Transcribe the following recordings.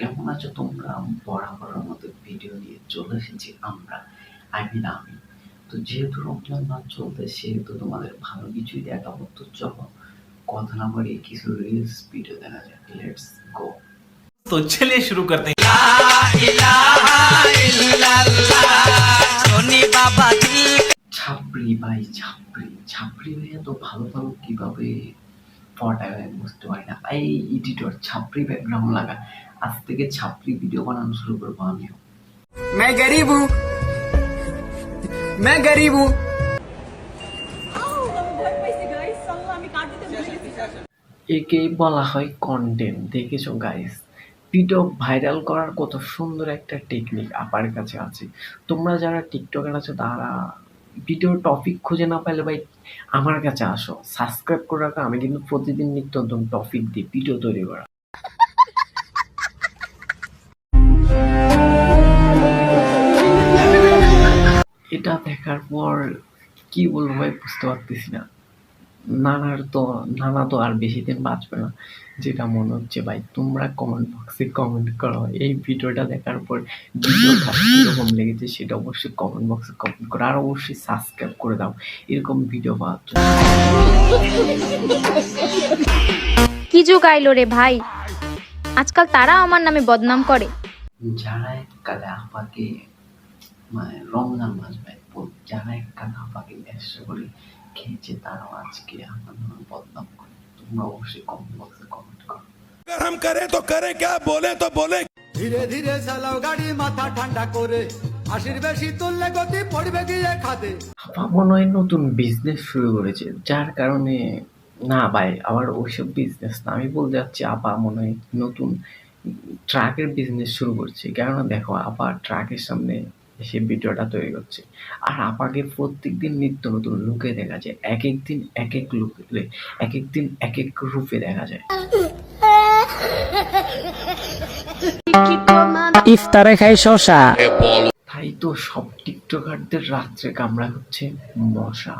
কেমন আছো তোমরা? বরাবরের মতো ভিডিও নিয়ে চলে এসেছি আমরা, আমি। তো যেহেতু রমজান মাস চলছে সেহেতু তোমাদের ভালো কিছুই দেখাবো। তো চলো কথা না বাড়িয়ে কিছু রিলস ভিডিও দেখা যাক। Let's go. तो चलिए शुरू करते हैं। ছাপড়ি ভাই, ছাপড়ি ভাই এত ভালো কিভাবে পটায় ভাই বুঝতে পারি না। এই এডিটর ছাপড়ি ব্যাকগ্রাউন্ড লাগা, আজ থেকে ছাপড়ি ভিডিও বানানো শুরু করবো আমিও। मैं गरीब हूँ, मैं गरीब हूँ। একেই বলা হয় কন্টেন্ট। দেখেছো গাইস, ভিডিও ভাইরাল করার কত সুন্দর একটা টেকনিক আপার কাছে আছে। তোমরা যারা টিকটকার আছো তারা ভিডিওর টপিক খুঁজে না পাইলে ভাই আমার কাছে আসো, সাবস্ক্রাইব করে রাখো। আমি কিন্তু প্রতিদিন নিত্য নতুন টপিক দিই ভিডিও তৈরি করা। এটা দেখার পর কি বলবো ভাই বুঝতে পারতেছি না। নানা তো আর বেশি দিন বাঁচবে না, যেটা মনে হচ্ছে। ভাই তোমরা কমেন্ট বক্সে কমেন্ট করো, এই ভিডিওটা দেখার পর ভিডিওটা কিরকম লেগেছে সেটা অবশ্যই কমেন্ট বক্সে কমেন্ট করো, আর অবশ্যই সাবস্ক্রাইব করে দাও এরকম ভিডিও পাওয়ার জন্য। কি যুগ আইলো রে ভাই, আজকাল তারা আমার নামে বদনাম করে। যারা এককালে আপাকে মানে রমজান মাস ভাই, যারা এককালে আপাকে ব্যবসা করে খেয়েছে তারাও আজকে আমার নামে বদনাম করে। তোমরা অবশ্যই কমেন্ট বক্সে কমেন্ট করো। अगर हम करें तो करें क्या, बोले तो बोले। ধীরে ধীরে চালাও গাড়ি, মাথা ঠান্ডা করে। আশির বেশি তুললে গতি পড়বে গিয়ে খাদে। আপা মনে হয় নতুন বিজনেস শুরু করেছে, যার কারণে না ভাই আবার ওইসব বিজনেস না, আমি বলতে যাচ্ছি আপা মনে হয় নতুন ট্রাকের বিজনেস শুরু করছে। কেননা দেখো আপা ট্রাকের সামনে এসে ভিডিওটা তৈরি করছে, আর আপাকে প্রত্যেকদিন নিত্য নতুন লুকে দেখা যায়। এক এক দিন এক এক লুকে, এক এক দিন এক এক রূপে দেখা যায়। ইফতারে খাই শশা। তাই তো সব টিকটকারদের রাত্রে কামড়া হচ্ছে মশা।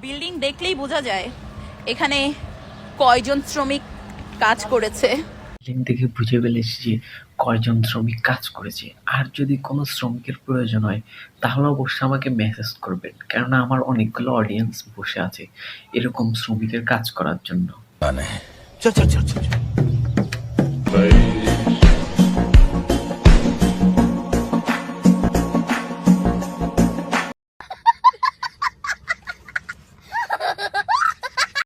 বিল্ডিং দেখলেই বোঝা যায় এখানে কয়জন শ্রমিক কাজ করেছে। লিঙ্ক দেখে বুঝে ফেলেছি যে কয়জন শ্রমিক কাজ করেছে। আর যদি কোনো শ্রমিকের প্রয়োজন হয় তাহলে অবশ্যই আমাকে মেসেজ করবেন, কেননা আমার অনেকগুলো অডিয়েন্স বসে আছে এরকম শ্রমিকের কাজ করার জন্য। चल चल चल चल